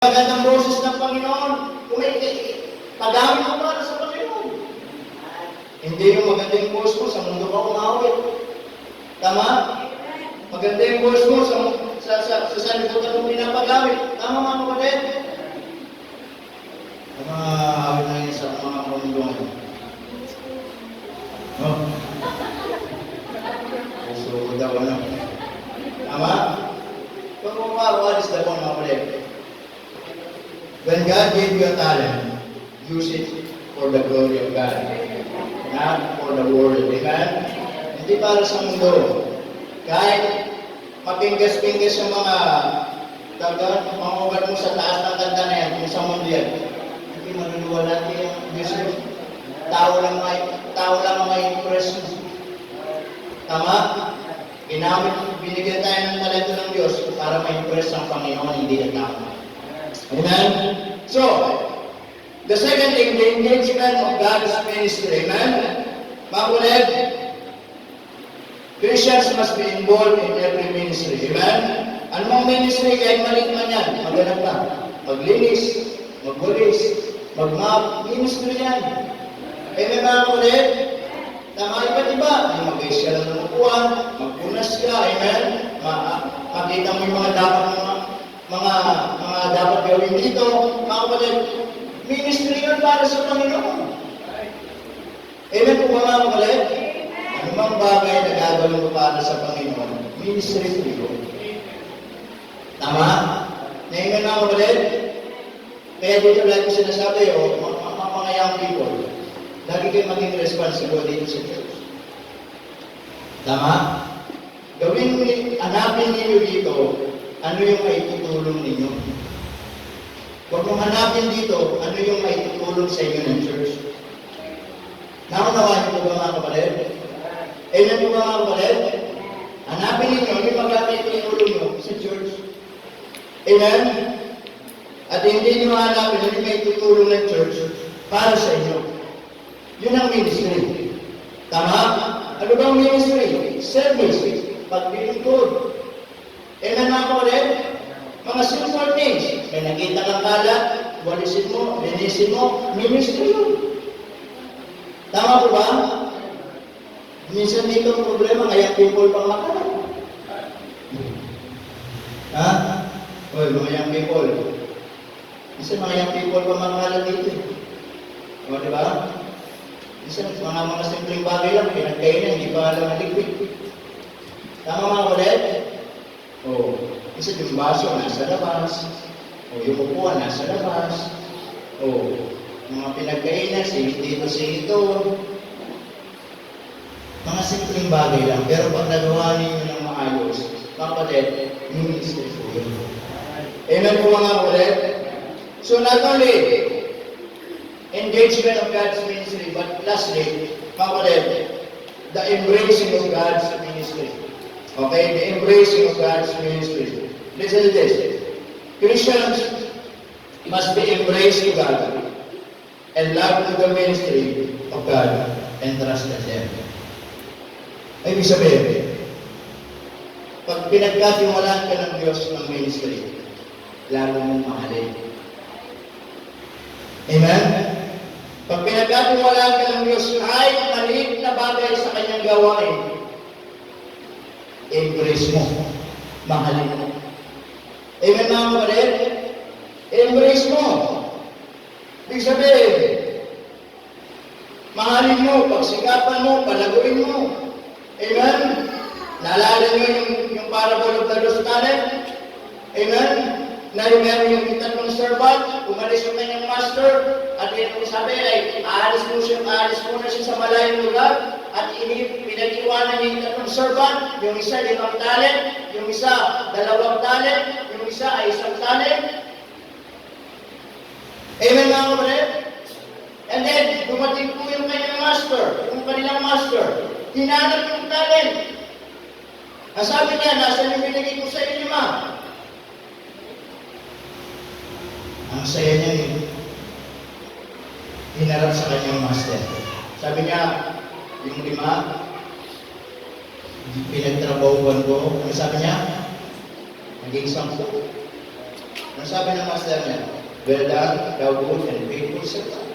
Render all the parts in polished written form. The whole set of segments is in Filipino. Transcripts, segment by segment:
Magandang boses ng Panginoon. Pagamit mo para sa Panginoon. Hindi yung maganda yung boses mo sa mundo ka umawit. Tama? Maganda yung boses mo sa sanlibutan mong pinapagamit. Tama mga kapatid? Mga awit na yun sa mga pamundungan. No? Puso ko daw ano. Tama? Kung what is the point mga kapatid? When God gave you a talent, use it for the glory of God, not for the world. Amen? Hindi para sa mundo. Kahit mapinggas-pinggas yung mga ugat mo sa taas ng kanta na yan, kung sa mundo yan, hindi maniniwala kayo yung Diyos mo. Tao lang ang may impress mo. Tama? Binigyan tayo ng talento ng Diyos para ma-impress ang Panginoon, hindi ang tao. Amen? So, the second thing, the engagement of God's ministry. Amen? Mga kuled, Christians must be involved in every ministry. Amen? Anong ministry, kahit maliit man yan, maganap ka. Maglinis, magbulis, magmap, ministry yan. Amen mga kuled? Tama iba't iba. Mag-ayos ka lang ng upuan, magpunas ka, amen? Makita mo yung mga dapat mga dapat gawin dito, mga kapatid, ministry yun para sa Panginoon. Amen po ba mga kapatid? Ano mang bagay na gagawin mo para sa Panginoon, ministry po yun. Tama? Amen mga kapatid? Kaya dito lagi ko sinasabi, mga young people, lagi kayo maging responsible dito sa Diyos. Tama? Hanapin ninyo dito, ano yung maitutulong ninyo? Huwag mong hanapin dito, ano yung maitutulong sa inyo ng church. Nakunawa niyo po ba mga kapatid? Amen po ba mga kapatid? Hanapin ninyo, ano yung magkakaitutulong nyo sa church. Amen? At hindi nyo hanapin, ano yung maitutulong ng church para sa inyo. Yun ang ministry. Tama? Ano bang ministry? Service. Paglilingkod. Amen mga kapatid? Mga simple things. May nakita kang kalat, walisin mo, linisin mo, ministry yun. Tama po ba? Minsan dito ang problema, kaya people pang makalat. Ha? Oy, mga young people. Minsan mga young people pang makalat dito. O, diba? Minsan mga simpleng bagay lang, pinagkainan, hindi pa alam ang liquid. Tama mga kapatid? O, isa yung baso nasa labas, o yung upuan nasa labas, o mga pinagkainan, dito sa ito. Mga simpleng bagay lang, pero pag nagawa ninyo ng maayos, mga kapatid, ministry po yun. Amen po mga kapatid? So not only engagement of God's ministry, but lastly, mga kapatid, the embracing of God's ministry. Okay, the embracing of God's ministry. Listen to this. Christians must be embracing God and love to the ministry of God and trust them. Ibig sabihin, pag pinagkatiwalaan ka ng Diyos ng ministry, lalo mong mahalin. Amen? Pag pinagkatiwalaan ka ng Diyos, kahit maliit na bagay sa kanyang gawain, embrace mo. Mahalin mo. Amen mga kapatid? Embrace mo. Ibig sabihin, mahalin mo, pagsikapan mo, palaguin mo. Amen? Naalala nyo yung parable of the lost talent? Amen? Na yung tatlong servant, umalis yung kanyang master, at yung sabi ay, aalis muna siya sa malayong lugar, at pinag-iwanan niya yung tatlong servant, yung isa 5 talent, yung isa 2 talent, yung isa ay 1 talent. Amen mga kapatid? And then, dumating po yung kanyang master, yung kanilang master, hinanap yung talent. Ang sabi niya, nasa yung binigay ko sa inyo, ma? Ang saya niya hinarap sa kanyang master. Sabi niya, yung 5, pinagtrabahuan ko. Ano sabi niya? Naging 10. Ang sabi ng master niya, well done, thou good and faithful servant.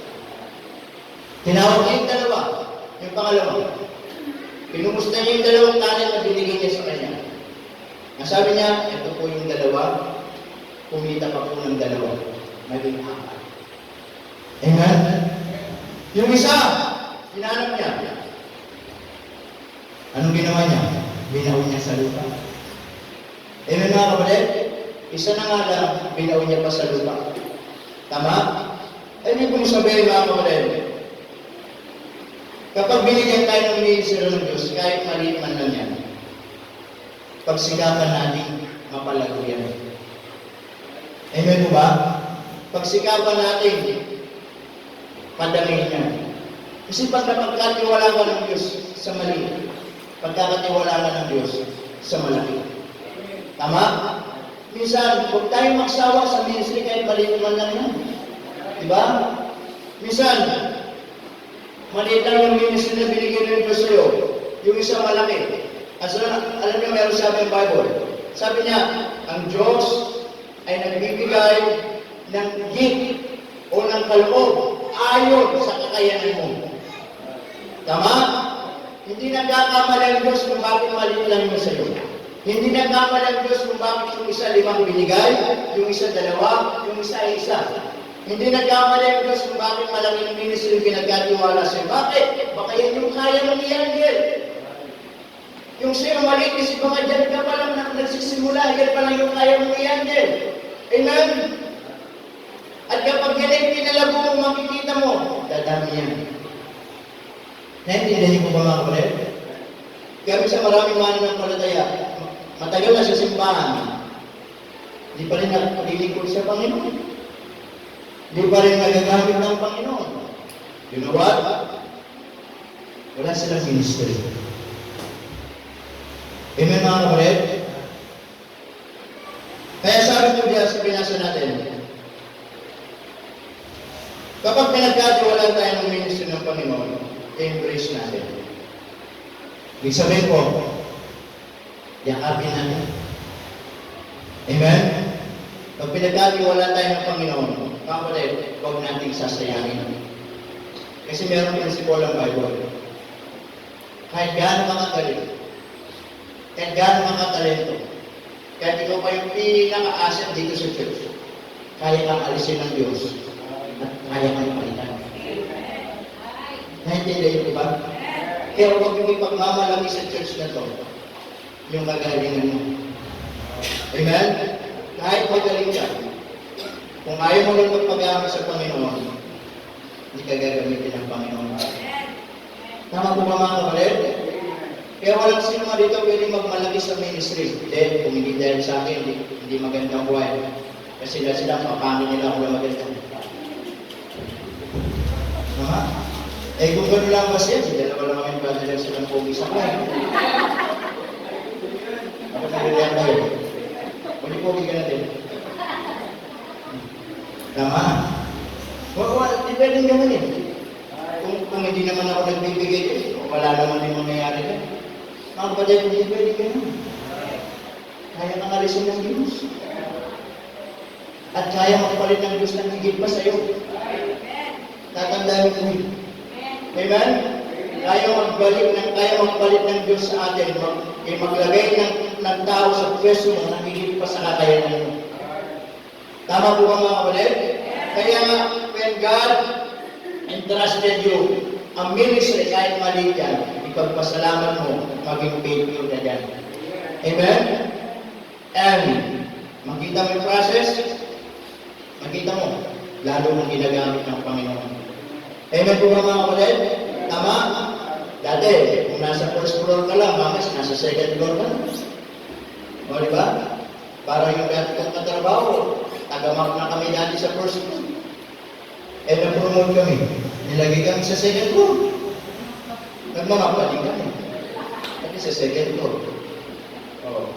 Tinawag niya yung dalawa, yung pangalawa. Pinumusta niya yung dalawang talent na binigay niya sa kanya. Ang sabi niya, ito po yung dalawa, kumita pa po ng dalawa. Maging apat. Amen? Yung isa, hinanap niya. Anong ginawa niya? Binaon niya sa lupa. Amen mga kapatid? Isa na nga lang, binaon niya pa sa lupa. Tama? Ay, hindi kong sabihin mga kapatid. Kapag binigyan tayo ng ministry ng Diyos, kahit maliit man lang yan, pagsikapan natin, mapalago yan. Amen po ba? Pagsikapan natin, padamihin yan. Kasi pag napagkatiwala ka ng Diyos sa mali, pagkakatiwala ka ng Diyos sa malaki. Tama? Minsan, huwag tayong magsawa sa ministry kahit maliit man lang yan. Diba? Minsan, maliit lang yung ministry na binigyan ng Diyos sa'yo. Yung isa malaki. Alam niyo, meron sabi ng Bible. Sabi niya, ang Diyos ay nagbibigay ng gift o ng kaloob ayon sa kakayanan mo. Tama? Hindi nagkakamali ang Diyos kung bakit maliit lang yung sa'yo. Hindi nagkakamali ang Diyos kung bakit yung isa 5 binigay, yung isa 2, yung isa ay 1. Hindi nagkakamali ang Diyos kung bakit malaki ng ministry yung pinagkatiwala sa'yo. Bakit? Baka yan yung kaya ng i-handle. Yung sa'yo maliit kasi baka dyan ka pa lang nagsisimula, yan pa lang yung kaya mong i-handle. Amen? At kapag yan ay pinalago mo, makikita mo, dadami yan. Naintindihan niyo po ba mga kapatid? Kaya sa maraming mananampalataya, matagal na sa simbahan, hindi pa rin nakalilingkod sa Panginoon. Hindi pa rin nagagamit ng Panginoon. You know what? Wala silang ministry. Amen mga kapatid? Kaya sabi ko diyan sa pinasa natin, kapag pinagkatiwalaan tayo ng ministry ng Panginoon, embrace natin. Ibig sabihin po, yakapin natin. Amen? Pag pinagkatiwalaan tayo ng Panginoon, kapatid, huwag nating sasayangin. Kasi meron prinsipyo ng Bible. Kahit gaano makagaling, kahit gaano makatalento, kahit ikaw pa yung pinaka-asset dito sa church, kaya kang alisin ng Diyos at kaya kang palitan. Naintindihan niyo ba? Kaya huwag yung ipagmamalaki sa church na to, yung kagalingan mo. Amen? Kahit magaling ka, kung ayaw mo lang magpagamit sa Panginoon, hindi ka gagamitin ng Panginoon. Tama po ba mga kapatid? Kaya walang sino nga dito pwede magmalaki sa ministry. Then, kung hindi dahil sa akin, hindi magandang buhay. Kasi sila mapangin nila kung na magandang buhay. Tama? Eh kung gano'n lang ba siya, dalawa lang kami ba nila silang pogi sa kaya? Bakit nagalihan kayo? Kung pogi ka natin. Tama? Di pwedeng gano'n eh. Kung hindi naman ako nagbibigay eh, wala naman din mangyayari na. Mga kapatid, hindi pwede gano'n. Kaya kang alisin ng Diyos. At kaya magpalit ng Diyos ng higit pa sa'yo. Tatandaan mo yun. Amen? Kaya magpalit ng Diyos sa atin. Maglagay ng tao sa pwesto mo na higit pa sa kakayanan mo. Tama po ba mga kapatid? Kaya when God entrusted you, ang ministry kahit maliit yan, ipagpasalamat mo, maging faithful ka dyan. Amen? And, makita mo yung process, makita mo, lalo mong ginagamit ng Panginoon. Amen po ba mga kapatid? Tama? Dati, kung nasa first floor ka lang, mamas, nasa second floor ka lang. O, di ba? Para yung dati kong katrabaho, tagamap na kami dati sa first floor. Eh, na-promote kami. Nilagay kami sa second floor. Nagmamapa din kami. Kami sa second floor. Oh.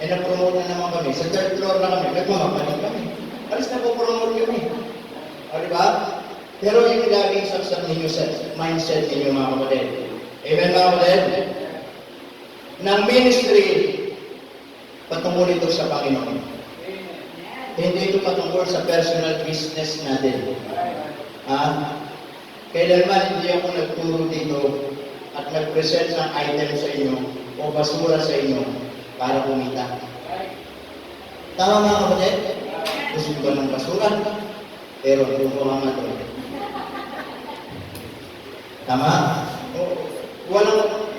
Eh, na-promote na naman kami. Sa third floor na kami. Nagmamapa din kami. Alis na po promote kami. O, di ba? Pero yung laging saksak ninyo sa mindset ninyo mga kapatid. Amen mga kapatid? Ng ministry, patungo nito sa Panginoon. Hindi ito patungkol sa personal business natin. Kailanman hindi ako nagturo dito at nag-present ng item sa inyo o basura sa inyo para kumita. Tama mga kapatid? Gusto ba ng basura? Pero kumuha nga ito. Tama?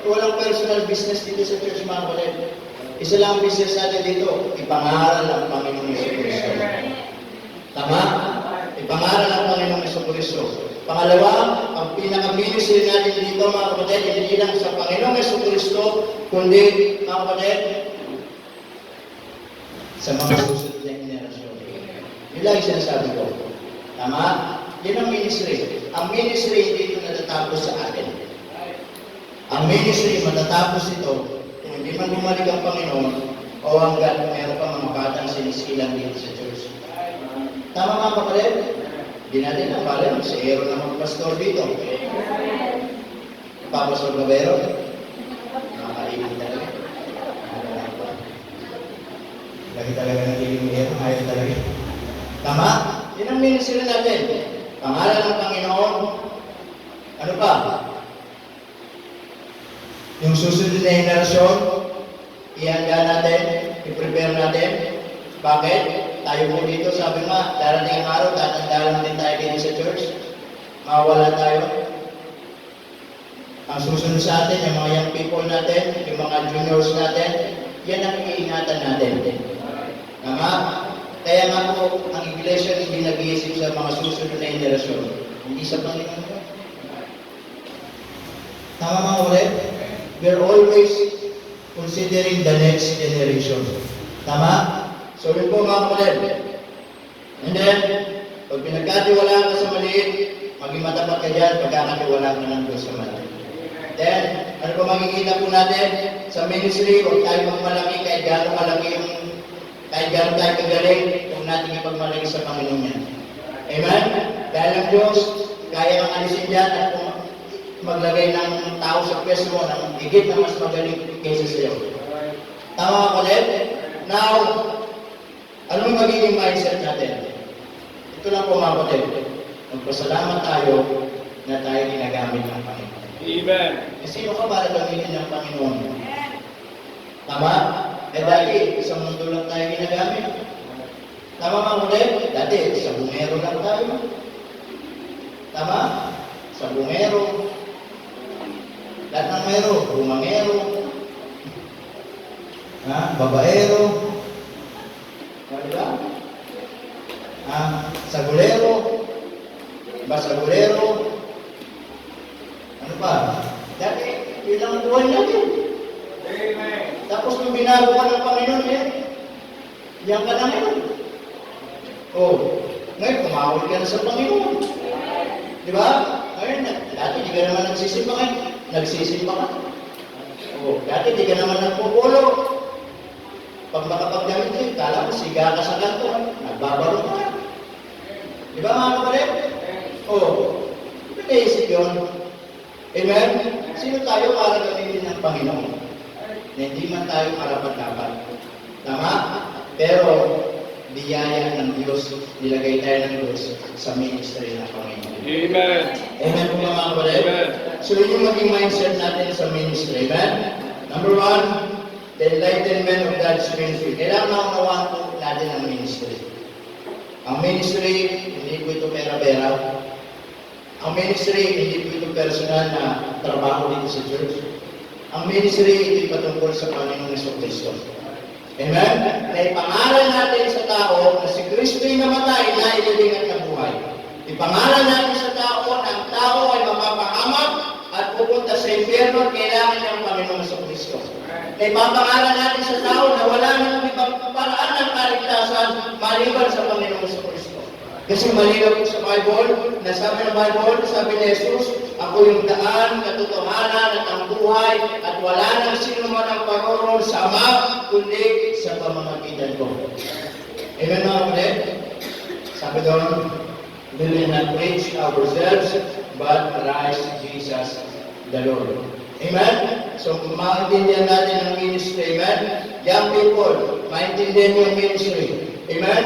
Walang personal business dito sa church mga kapatid. Isa lang ang business natin dito, ipangaral ang Panginoong Jesucristo. Tama? Ipangaral ang Panginoong Jesucristo. Pangalawa, ang pinaka-ministry natin dito mga kapatid, hindi lang sa Panginoong Jesucristo, kundi mga kapatid, sa mga susunod na henerasyon. Yun lang yung sinasabi ko. Tama? Yan ang ministry. Ang ministry hindi ito natatapos sa atin. Ang ministry matatapos ito kung hindi man bumalik ang Panginoon o hanggang meron pa mga batang sinisilang dito sa church. Tama mga kapatid? Hindi natin ang pala, si Aaron na magpastor dito. Papastor Gabero. Nakakalimit talaga. Lagi talaga nagiling ni Aaron, ayaw talaga. Tama? Yan ang ministry natin. Pangalan ng Panginoon. Ano pa? Yung susunod na henerasyon, ihanda natin, i-prepare natin. Bakit? Tayo po dito, sabi nga, darating ang araw, tatanda lang din tayo dito sa church. Mawala tayo. Ang susunod sa atin, yung mga young people natin, yung mga juniors natin, yan ang iingatan natin. Tama? Kaya nga po, ang iglesia hindi nag-iisip sa mga susunod na henerasyon. Hindi sa Panginoon. Tama mga ulit? We're always considering the next generation. Tama? So yun po mga kapatid. And then, pag pinagkatiwalaan ka sa maliit, maging matapat ka dyan, pagkakatiwalaan ka ng Diyos sa maliit. Then, ano po makikita po natin sa ministry, huwag tayo magmalaki kahit gano'ng malaki yung, kahit gano'ng tayo kagaling, kung natin ipagmalaki sa Panginoon yan. Amen? Dahil ang Diyos, kaya kang alisin dyan at kung maglagay ng tao sa pwesto mo ng higit na mas magaling kaysa sa iyo. Tama ka ulit? Now, ano yung magiging mindset natin? Ito lang po mga kapatid. Magpasalamat tayo na tayo ginagamit ng Panginoon. Amen. E sino ka para gamitin ng Panginoon? Tama? Eh dati, isang mundo lang tayo ginagamit. Tama mga kapatid? Dati, sa bungero lang tayo. Tama? Sa bungero. Lahat ng mero, bumangero, babaero, diba? Sagulero, basagulero, ano pa? Dati, ilang buwan natin. Amen. Tapos nung binago ka ng Panginoon, yan ka na ngayon. Ngayon, kumawal ka na sa Panginoon. Diba? Ngayon, dati di ka naman nagsisimba ngayon. Nagsisimba ka. Dati di ka naman nagpupulo. Pag makapagdamit kayo, kala mo siga ka sa kanto. Nagbabaro ka. Di ba mga kapatid? Pinaisip yun. Amen? Sino tayo para gamitin ng Panginoon? Na hindi man tayo karapat-dapat. Tama? Pero, biyaya ng Diyos, nilagay tayo ng Diyos sa ministry ng Panginoon. Amen. Amen po mga kapatid? Amen. So yun yung maging mindset natin sa ministry. Amen? Number one, the enlightenment of God's ministry. Kailangan maunawaan po natin ang ministry. Ang ministry, hindi po ito pera-pera. Ang ministry, hindi po ito personal na trabaho dito sa church. Ang ministry, hindi patungkol sa Panginoong Jesucristo. Amen? Na ipangaral natin sa tao na si Kristo'y namatay na ilibing at nabuhay. Ipangaral natin sa tao na ang tao ay mapapahamak at pupunta sa impyerno at kailangan ng Panginoong Jesucristo. Na ipapangaral natin sa tao na wala nang ibang paraan ng kaligtasan maliban sa Panginoong Jesucristo. Kasi malinaw sa Bible, na sabi ng Bible, sabi ni Jesus, ako yung daan, katotohanan at ang buhay, at wala nang sino man ang paroroon sa Ama, kundi sa pamamagitan ko. Amen mga kapatid? Sabi doon, we will not preach ourselves, but Christ Jesus the Lord. Amen? So, maintindihan natin ang ministry. Amen? Young people, maintindihan mo yung ministry. Amen?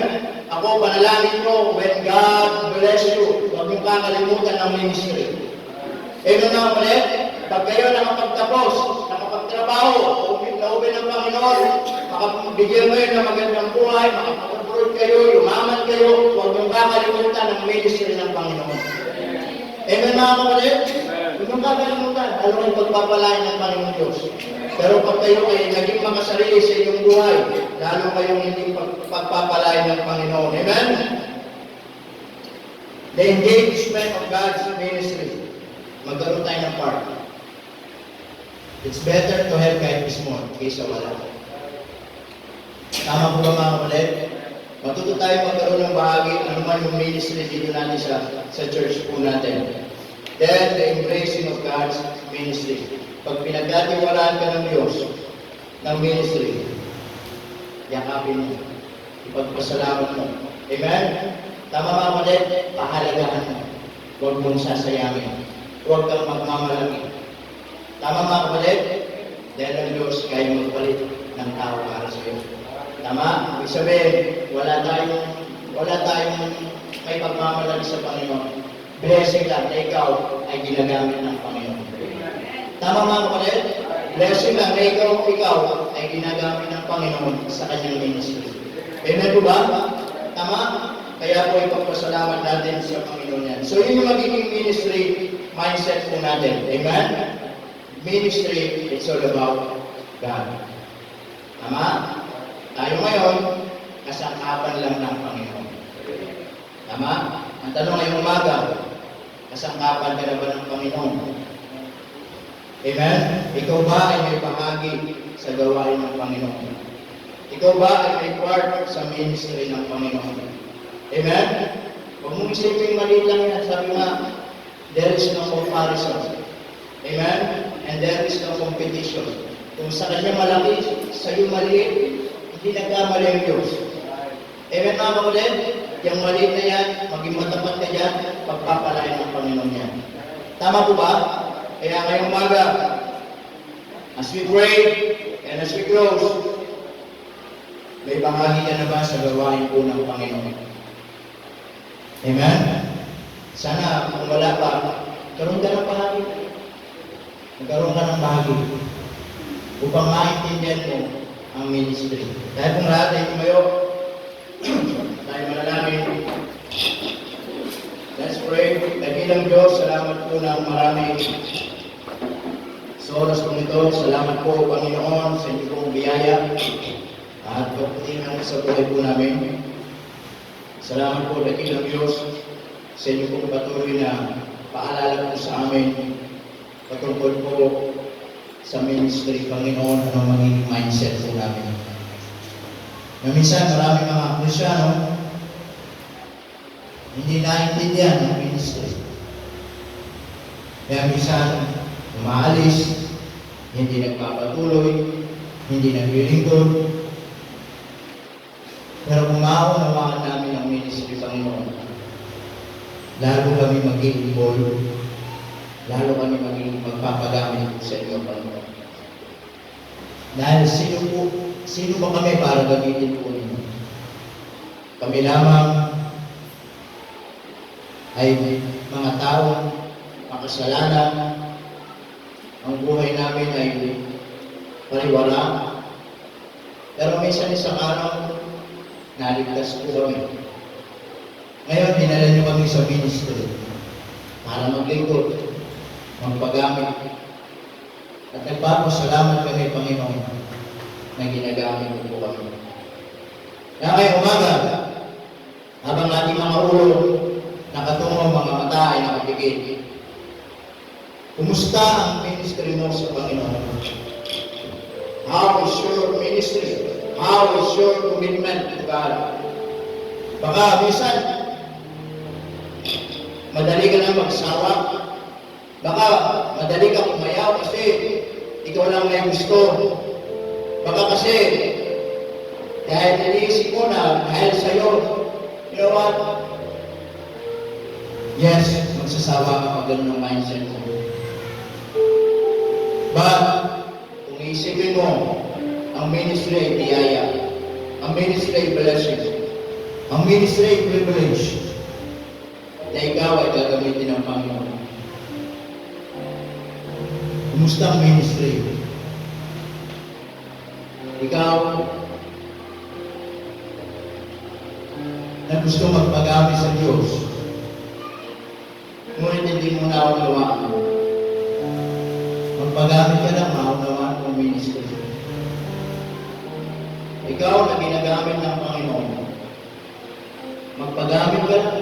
Ako, panalangin ko, when God bless you, huwag niyong kakalimutan ng ministry. Amen na ulit, pag kayo nakapagtapos, nakapagtrabaho, nauwi ng Panginoon, makabigyan mo yun ng magandang buhay, makapag-abroad kayo, yumaman kayo, huwag niyong kakalimutan ng ministry ng Panginoon. Amen mga kapatid? Huwag niyong kakalimutan, alam mo yung pagpapalain ng Panginoon Diyos. Pero pag kayo ay naging makasarili sa inyong buhay, lalo kayong hindi pagpapalain ng Panginoon. Amen? The engagement of God's ministry. Magkaroon tayo ng part. It's better to have kahit small kaysa wala. Tama po ba mga kapatid? Matuto tayo magkaroon ng bahagi, ano man yung ministry dito natin sa church po natin. Then, the embracing of God's ministry. Pag pinagkatiwalaan ka ng Diyos, ng ministry, yakapin mo, ipagpasalamat mo. Amen? Tama mga kapatid, pahalagahan mo. Huwag mong sasayangin. Huwag kang magmamalaki. Tama mga kapatid, dahil ang Diyos kaya magpalit ng tao para sa iyo. Tama? Ibig sabihin, wala tayong may pagmamalaki sa Panginoon. Blessing lang na ikaw ay ginagamit ng Panginoon. Tama mga kapatid? Blessing lang na ikaw ay ginagamit ng Panginoon sa kanyang ministry. Amen po ba? Tama? Kaya po ipagpasalamat natin sa Panginoon yan. So yun yung magiging ministry mindset po natin. Amen? Ministry, it's all about God. Tama? Tayo ngayon, kasangkapan lang ng Panginoon. Tama? Ang tanong ngayong umaga, kasangkapan ka na ba ng Panginoon? Amen? Ikaw ba ay may bahagi sa gawain ng Panginoon? Ikaw ba ay may part sa ministry ng Panginoon? Amen? Huwag mong isipin maliit lang yan. Sabi nga, there is no comparison. Amen? And there is no competition. Kung sa kanya malaki, sa iyo maliit, hindi nagkamali ang Diyos. Amen mga kapatid? Yung maliit na yan, maging matapat ka dyan, pagpapalain ng Panginoon yan. Tama po ba? Kaya ngayong umaga, as we pray and as we close, may bahagi ka na ba sa gawain po ng Panginoon? Amen? Sana kung wala pa, karoon ka ng bahagi. Magkaroon ka ng bahagi upang maintindihan mo ang ministry. Dahil kung lahat ay tumayo, tayo manalangin. Let's pray. Dakilang Diyos, salamat po ng marami sa oras po nito. Salamat po, Panginoon, sa inyo pong biyaya at pagpatingan sa buhay po namin. Salamat po, dakilang Diyos, sa inyo pong patuloy na paalala po sa amin patungkol po sa ministry, Panginoon, anong magiging mindset po namin. Na minsan, marami mga Kristyano, hindi naintindihan ang ministry. Kaya minsan, umaalis, hindi nagpapatuloy, hindi naglilingkod. Pero kung maunawaan namin ang ministry, Panginoon, lalo kami mag-i-involve, lalo kami maging magpapagamit sa iyo, Panginoon. Dahil sino ba kami para gamitin po ninyo? Kami lamang ay mga tao, makasalanan, ang buhay namin ay pariwara. Pero minsan isang araw, naligtas po kami. Ngayon, dinala niyo kami sa ministry para maglingkod, magpagamit. At nagpapasalamat kami, Panginoon, na ginagamit mo po kami. Kaya ngayong umaga, habang ating mga ulo, nakatungo, mga mata ay nakapikit. Kumusta ang ministry mo sa Panginoon? How is your ministry? How is your commitment to God? Baka minsan, madali ka na magsawa. Baka madali ka umayaw kasi ikaw lang may gusto. Baka kasi dahil iniisip mo na dahil sa'yo, you know what? Yes, magsasawa ka pag ganun ang mindset mo. But, kung isipin mo, ang ministry ay biyaya. Ang ministry ay blessing. Ang ministry ay privilege na ikaw ay gagamitin ng Panginoon. Kumusta ang ministry? Ikaw na gusto magpagamit sa Diyos, ngunit hindi mo naunawaan. Magpagamit ka lang, maunawaan mo ang ministry. Ikaw na ginagamit ng Panginoon, magpagamit ka lang.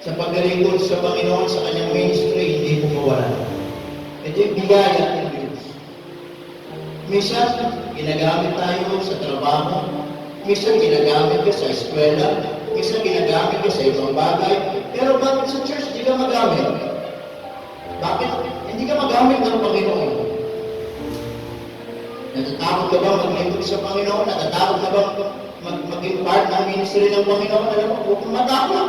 Sa paglilingkod sa Panginoon sa kanyang ministry, hindi mo mawala. Ito yung bigaya ng Diyos. Minsan, ginagamit tayo sa trabaho. Minsan, ginagamit ka sa eskwela. Minsan, ginagamit ka sa ibang bagay. Pero bakit sa church, hindi ka magamit? Bakit hindi ka magamit ng Panginoon? Natatakot ka ba maglingkod sa Panginoon? Natatakot ka ba maging part ng ministry ng Panginoon? Alam mo, huwag kang matakot.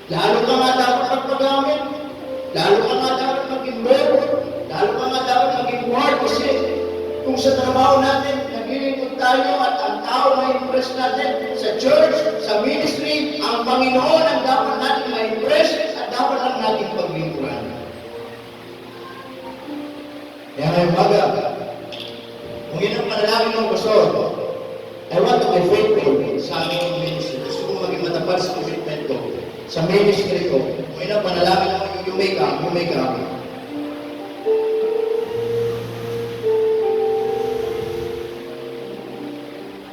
Lalo ka nga dapat magpagamit. Lalo ka nga dapat mag-involve. Lalo ka nga dapat mag-involve kasi kung sa trabaho natin, naglilingkod tayo at ang tao na impress natin sa church, sa ministry, ang Panginoon ang dapat natin ma-impress at dapat lang natin paglingkuran. Kaya ngayon baga, kung yun ang panalangin ng pastor, I want to be faithful sa aking ministry. Gusto ko maging matapat sa commitment ko. Sa ministry ko, kung yun ang panalangin mo, you may come.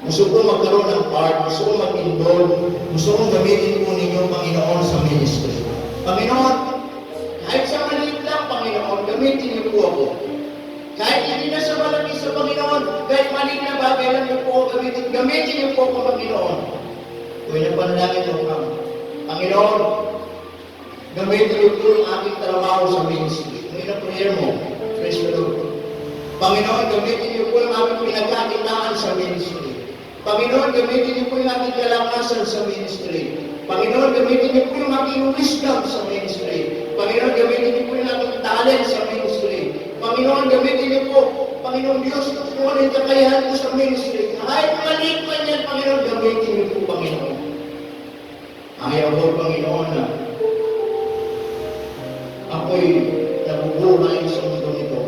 Gusto ko magkaroon ng part, gusto ko mag-involve, gusto ko gamitin po ninyo, Panginoon, sa ministry. Panginoon, kahit sa maliit lang, Panginoon, gamitin niyo po ako. Kahit hindi na sa malaki sa Panginoon, kahit maliit na bagay lang niyo po ako gamitin niyo po ako, Panginoon. Kung yun ang panalangin mo, Panginoon, gamitin niyo po ang aking trabaho sa ministry. Kung yun ang prayer mo, praise the Lord. Panginoon, gamitin niyo po ang aking pinagkakitaan sa ministry. Panginoon, gamitin niyo po yung aking kalakasan sa ministry. Panginoon, gamitin niyo po yung aking wisdom sa ministry. Panginoon, gamitin niyo po yung aking talent sa ministry. Panginoon, gamitin niyo po, Panginoon Diyos, kung ano yung kakayahan ko sa ministry. Kahit maliit man yan, Panginoon, gamitin niyo po, Panginoon. Ayaw ko, Panginoon, na ako'y nabubuhay sa mundo nito.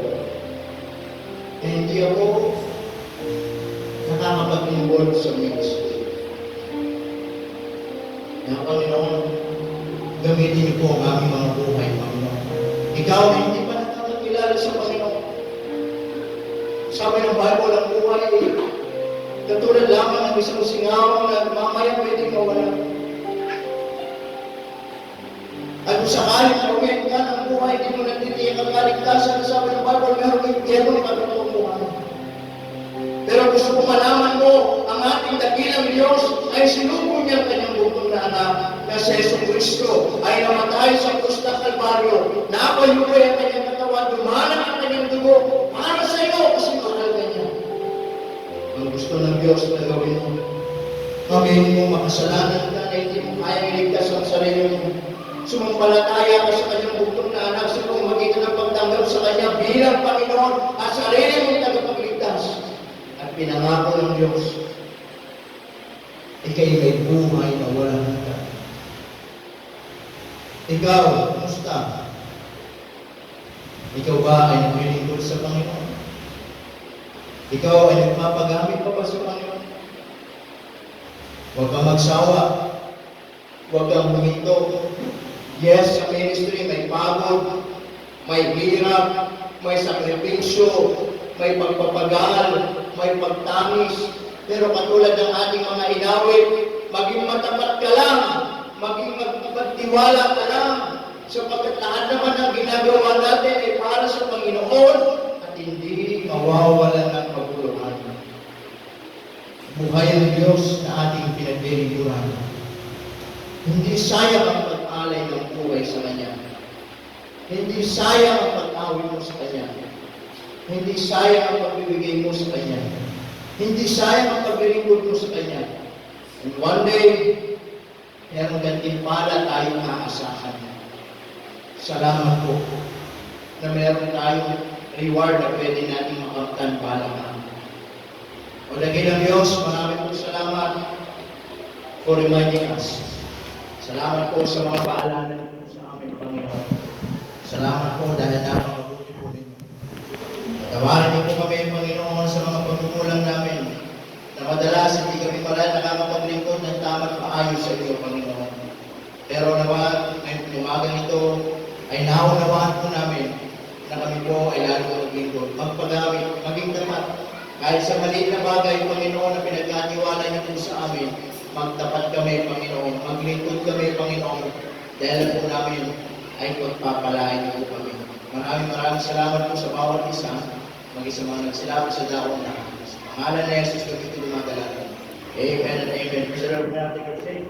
Eh, hindi ako nakakapag-involve sa ministry. Kaya, Panginoon, gamitin niyo po ang aming mga buhay, Panginoon. Ikaw na hindi pa nakakakilala sa Panginoon. Sabi ng Bible, ang buhay ay katulad lamang ng isang singawang na mamaya pwedeng mawala. At kung sakaling mawin ka ng buhay, hindi mo nagtitiyak ang kaligtasan, sabi ng Bible, meron impyerno ang katotoong buhay. Pero gusto ko malaman mo, ang ating dakilang Diyos ay sinubo niya ang kanyang bugtong na anak na si Jesu Cristo ay namatay sa krus ng Kalbaryo, napayubay ang kanyang katawan, dumanan ang kanyang dugo para sa iyo kasi mahal ka niya. Ang gusto ng Diyos na gawin mo, gawin mo makasalanan ka na hindi mo kaya iligtas ang sarili mo. Sumampalataya ka sa kanyang bugtong na anak sa pamamagitan ng pagtanggap sa kanya bilang Panginoon at sarili mong tagapagligtas. Pinangako ng Diyos, ika'y may buhay na walang hanggan. Ikaw, kumusta? Ikaw ba ay naglilingkod sa Panginoon? Ikaw ay nagpapagamit pa ba sa Panginoon? Huwag kang magsawa. Huwag kang huminto. Yes, sa ministry may pagod, may hirap, may sakripisyo, may pagpapagal, may pagtamis, pero katulad ng ating mga inawit, maging matapat ka lang, maging magtiwala ka lang, sapagkat lahat naman ang ginagawa natin ay para sa Panginoon at hindi mawawalan ng kabuluhan. Buhay ang Diyos na ating pinaglilingkuran. Hindi sayang ang pag-alay ng buhay sa Kanya. Hindi sayang ang pag-awit mo sa Kanya. Hindi sayang ang pagbibigay mo sa Kanya. Hindi sayang ang paglilingkod mo sa Kanya. And one day, mayroong gantimpala tayong aasahan. Salamat po na meron tayong reward na pwede natin makamtan balang. O dakilang Diyos, maraming po salamat for reminding us. Salamat po sa mga paalala niyo sa aming Panginoon. Salamat po dahil napakabuti po ninyo. Patawarin niyo po kami, Panginoon, sa mga pagkukulang namin na madalas hindi kami nakakapaglingkod ng tama't maayos sa iyo, Panginoon. Pero nawa, ngayong umagang ito ay naunawaan po namin na kami po ay lalo maglingkod, magpagawin, maging tapat. Kahit sa maliit na bagay, Panginoon, na pinagkatiwala niyo po sa amin, magtapat kami, Panginoon, maglingkod kami, Panginoon, dahil po namin ay pagpapalain niyo po kami. Maraming salamat po sa bawat isa, mag-isa mga nagsilapo sa daon na. Sa pangalan na Jesus, kami ito lumadalangin. Amen and amen. Preserve natin kasi.